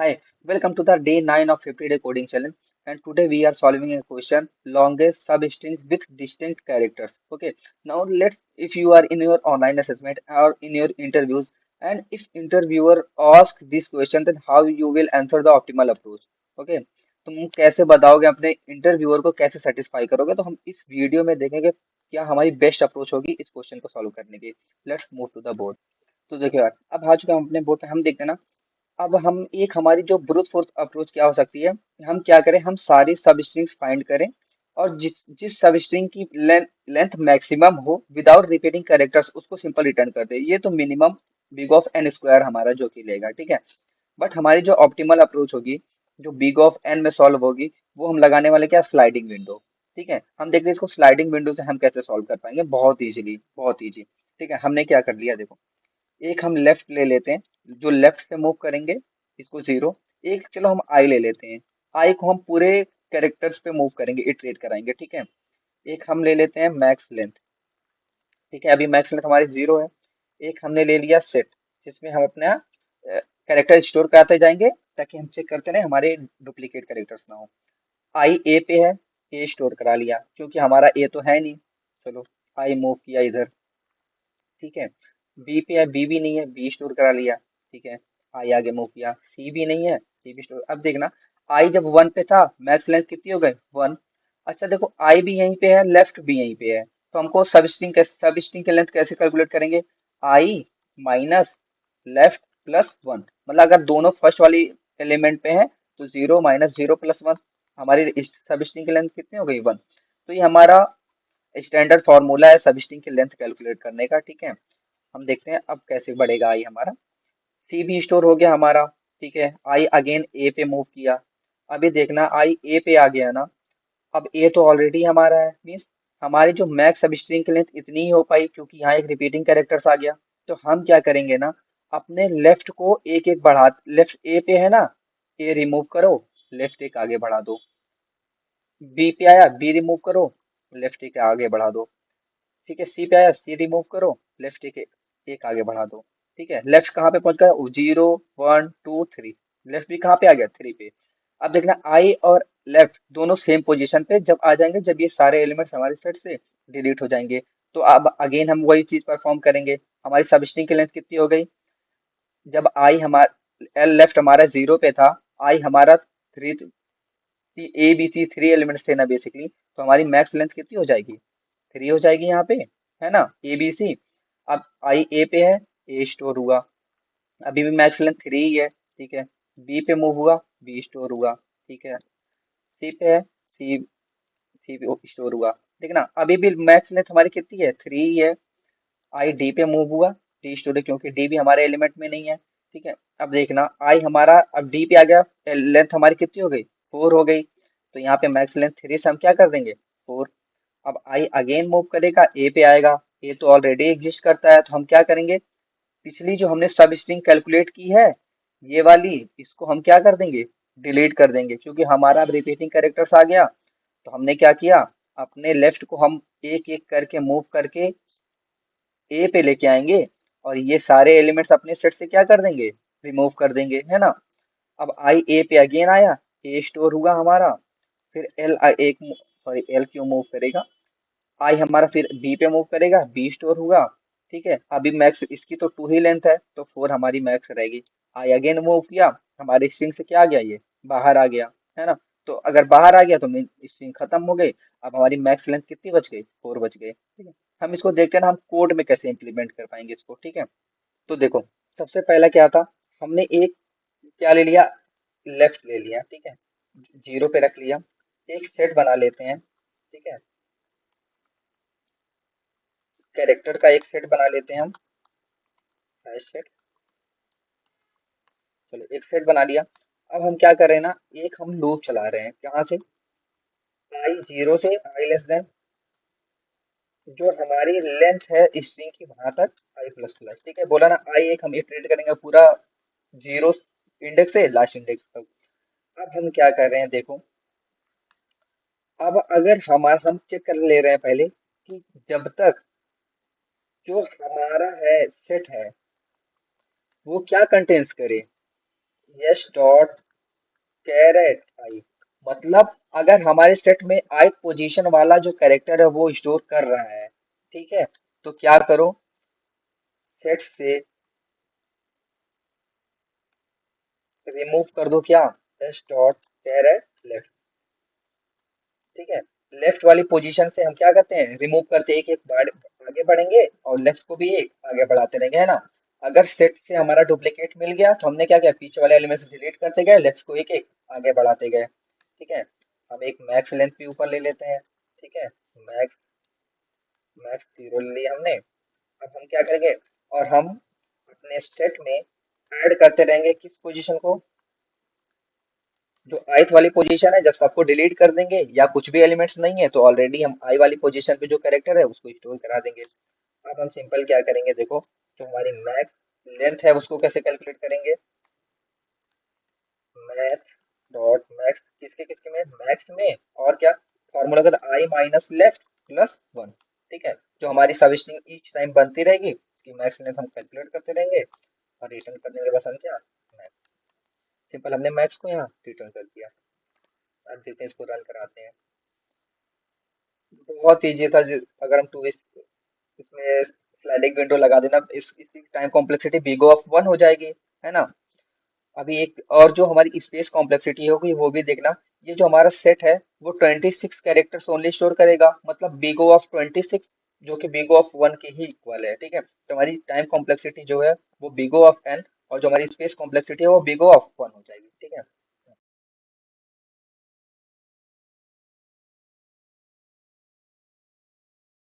Hi, welcome to the day 9 of 50-day coding challenge. And today we are solving a question longest substring with distinct characters. Okay, now if you are in your online assessment or in your interviews, and if interviewer asks this question, then how you will answer the optimal approach. Okay, तुम कैसे बताओगे अपने interviewer को कैसे satisfy करोगे, तो हम इस वीडियो में देखेंगे क्या हमारी बेस्ट अप्रोच होगी इस क्वेश्चन को सॉल्व करने की। Let's move to the board. तो देखिए यार, अब आ चुके हम अपने बोर्ड पे, हम देखते हैं ना। अब हम एक हमारी जो ब्रूट फोर्स अप्रोच क्या हो सकती है, हम क्या करें, हम सारी सब स्ट्रिंग्स फाइंड करें और जिस जिस सब स्ट्रिंग की लेंथ मैक्सिमम हो विदाउट रिपीटिंग कैरेक्टर्स उसको सिंपल रिटर्न कर दे। ये तो minimum big of N square हमारा जो कि लेगा, ठीक है। बट हमारी जो ऑप्टिमल अप्रोच होगी, जो बिग ऑफ एन में सॉल्व होगी, वो हम लगाने वाले क्या, स्लाइडिंग विंडो। ठीक है, हम देखते हैं इसको स्लाइडिंग विंडो से हम कैसे सॉल्व कर पाएंगे, बहुत इजीली, बहुत इजी। ठीक है, हमने क्या कर लिया देखो, एक हम लेफ्ट ले लेते हैं, जो लेफ्ट से मूव करेंगे इसको जीरो। एक चलो हम आई ले लेते हैं, आई को हम पूरे कैरेक्टर्स पे मूव करेंगे, इटरेट कराएंगे, ठीक है। एक हम ले लेते हैं मैक्स लेंथ, ठीक है, अभी मैक्स लेंथ हमारी जीरो है। एक हमने ले लिया सेट, जिसमें हम अपना कैरेक्टर स्टोर कराते जाएंगे ताकि हम चेक करते रहे हमारे डुप्लीकेट कैरेक्टर्स ना हो। आई ए पे है, ए स्टोर करा लिया क्योंकि हमारा ए तो है नहीं। चलो आई मूव किया इधर, ठीक है। बी पे है, बी भी नहीं है, बी स्टोर करा लिया, ठीक है। आई आगे मूव किया, सी भी नहीं है, सी भी स्टोर। अब देखना, आई जब वन पे था, मैक्स लेंथ कितनी हो गई, वन। अच्छा देखो, आई भी यहीं पे है, लेफ्ट भी यहीं पे है, तो हमको सब स्ट्रिंग की लेंथ कैसे कैलकुलेट करेंगे, आई माइनस लेफ्ट प्लस वन। मतलब अगर दोनों फर्स्ट वाली एलिमेंट पे है तो zero minus zero plus one, हमारी सब स्ट्रिंग की लेंथ कितनी हो गई, वन। तो ये हमारा स्टैंडर्ड फॉर्मूला है सब स्ट्रिंग की लेंथ कैलकुलेट करने का, ठीक है। हम देखते हैं अब कैसे बढ़ेगा आई हमारा। सी भी स्टोर हो गया हमारा, ठीक है। आई अगेन ए पे मूव किया, अभी देखना आई ए पे आ गया ना। अब ए तो ऑलरेडी हमारा है, मीन्स हमारी जो मैक्स सब स्ट्रिंग की लेंथ इतनी ही हो पाई क्योंकि यहाँ एक रिपीटिंग कैरेक्टर्स आ गया। तो हम क्या करेंगे ना, अपने लेफ्ट को एक एक बढ़ा, लेफ्ट ए पे है ना, ए रिमूव करो, लेफ्ट एक आगे बढ़ा दो। बी पे आया, बी रिमूव करो, लेफ्ट एक आगे बढ़ा दो, ठीक है। सी पे आया, सी रिमूव करो, लेफ्ट एक एक आगे बढ़ा दो, ठीक है। लेफ्ट कहाँ पे पहुंच गया, zero one two three, left भी कहाँ पे आ गया, थ्री पे। अब देखना आई और लेफ्ट दोनों सेम पोजीशन पे जब आ जाएंगे, जब ये सारे एलिमेंट्स हमारे सेट से डिलीट हो जाएंगे, तो अब अगेन हम वही चीज परफॉर्म करेंगे। हमारी सब स्ट्रिंग की लेंथ कितनी हो गई, जब आई हमारा एल लेफ्ट हमारा जीरो पे था, आई हमारा three, A B C three elements थे ना बेसिकली, तो हमारी मैक्स लेंथ कितनी हो जाएगी, थ्री हो जाएगी यहाँ पे, है ना, ए बी सी। अब आई ए पे है, ए स्टोर हुआ, अभी भी मैक्स लेंथ थ्री ही है, ठीक है। बी पे मूव हुआ, बी स्टोर हुआ, ठीक है। सी पे है, सी, सी पे स्टोर हुआ, देखना अभी भी मैक्स लेंथ हमारी कितनी है, थ्री ही है। आई डी पे मूव हुआ, डी स्टोर है क्योंकि डी भी हमारे एलिमेंट में नहीं है, ठीक है। अब देखना आई हमारा अब डी पे आ गया, लेंथ हमारी कितनी हो गई, फोर हो गई, तो यहाँ पे मैक्स लेंथ थ्री से हम क्या कर देंगे, फोर। अब आई अगेन मूव करेगा, ए पे आएगा, ए तो ऑलरेडी एग्जिस्ट करता है, तो हम क्या करेंगे, पिछली जो हमने सब स्ट्रिंग कैलकुलेट की है, ये वाली, इसको हम क्या कर देंगे, डिलीट कर देंगे क्योंकि हमारा अब रिपीटिंग कैरेक्टर्स आ गया। तो हमने क्या किया, अपने लेफ्ट को हम एक एक करके मूव करके ए पे लेके आएंगे और ये सारे एलिमेंट्स अपने सेट से क्या कर देंगे, रिमूव कर देंगे, है ना। अब आई ए पे अगेन आया, ए स्टोर हुआ हमारा, फिर एल एक, सॉरी एल क्यों मूव करेगा, आई हमारा फिर बी पे मूव करेगा, बी स्टोर होगा, ठीक है। अभी मैक्स इसकी तो टू ही लेंथ है तो फोर हमारी मैक्स रहेगी। आई अगेन मूव किया, हमारे स्ट्रिंग से क्या आ गया, ये बाहर आ गया, है ना। तो अगर बाहर आ गया तो स्ट्रिंग खत्म हो गई। अब हमारी मैक्स लेंथ कितनी बच गई, फोर बच गई, ठीक है। हम इसको देखते हैं ना, हम कोड में कैसे इंप्लीमेंट कर पाएंगे इसको, ठीक है। तो देखो, सबसे पहला क्या था, हमने एक क्या ले लिया, लेफ्ट ले लिया, ठीक है, जीरो पे रख लिया। एक सेट बना लेते हैं, ठीक है, कैरेक्टर का एक सेट बना लेते हैं हम, हैश सेट। चलो एक सेट बना लिया। अब हम क्या कर रहे हैं ना, एक हम लूप चला रहे हैं, कहाँ से, आई जीरो से आई लेस देन जो हमारी लेंथ है स्ट्रिंग की वहां तक, आई प्लस प्लस, ठीक है। बोला ना आई एक हम इटरेट करेंगे पूरा जीरो इंडेक्स से लास्ट इंडेक्स तक। अब हम क्या कर रहे हैं देखो, अब अगर हमारा हम चेक कर ले रहे हैं पहले कि जब तक जो हमारा है सेट है वो क्या कंटेन्स करे, यस डॉट कैरेट आई, मतलब अगर हमारे सेट में आई पोजीशन वाला जो कैरेक्टर है वो स्टोर कर रहा है, ठीक है, तो क्या करो, सेट से रिमूव कर दो क्या, एस डॉट कैरेट लेफ्ट, ठीक है। लेफ्ट वाली पोजीशन से हम क्या करते हैं, रिमूव करते हैं, एक एक बार आगे बढ़ेंगे और लेफ्ट को भी एक आगे बढ़ाते रहेंगे, है ना। अगर सेट से हमारा डुप्लीकेट मिल गया तो हमने क्या किया, पीछे वाले एलिमेंट्स डिलीट करते गए, लेफ्ट को एक एक आगे बढ़ाते गए, ठीक है। हम एक मैक्स लेंथ भी ऊपर ले लेते हैं, ठीक है, मैक्स, मैक्स 0 ले लिया हमने। अब हम क्या करेंगे, और हम अपने सेट में ऐड करते रहेंगे किस पोजीशन को, जो ith वाली पोजीशन है, जब सबको डिलीट कर देंगे या कुछ भी एलिमेंट्स नहीं है तो ऑलरेडी हम i वाली पोजीशन पे जो कैरेक्टर है उसको स्टोर करा देंगे। अब हम सिंपल क्या करेंगे, देखो, जो हमारी मैक्स लेंथ है उसको कैसे कैलकुलेट करेंगे, मैथ डॉट मैक्स किसके किसके में, मैक्स में, और क्या, फॉर्मूला का आई माइनस लेफ्ट प्लस वन, ठीक है। जो हमारी सब स्ट्रिंग ईच टाइम बनती रहेगी उसकी मैक्स लेंथ हम कैलकुलेट करते रहेंगे और रिटर्न कर देंगे बस हम क्या, मैक्स। सिंपल, हमने मैक्स को यहाँ रिटर्न कर दिया। अब देखते हैं इसको रन कराते हैं। बहुत ईजी था अगर हम टू इसमें स्लाइडिंग विंडो लगा देना, इसी time complexity big of one हो जाएगी, है ना। अभी एक और जो हमारी स्पेस कॉम्प्लेक्सिटी होगी वो भी देखना, ये जो हमारा सेट है वो 26 कैरेक्टर्स ओनली स्टोर करेगा, मतलब बिग ऑफ 26, जो कि बिग ऑफ वन के ही इक्वल है, ठीक है। तो हमारी टाइम कॉम्प्लेक्सिटी जो है वो बिग ऑफ एन, और जो हमारी स्पेस कॉम्प्लेक्सिटी है वो बिग ऑफ वन हो जाएगी, ठीक है।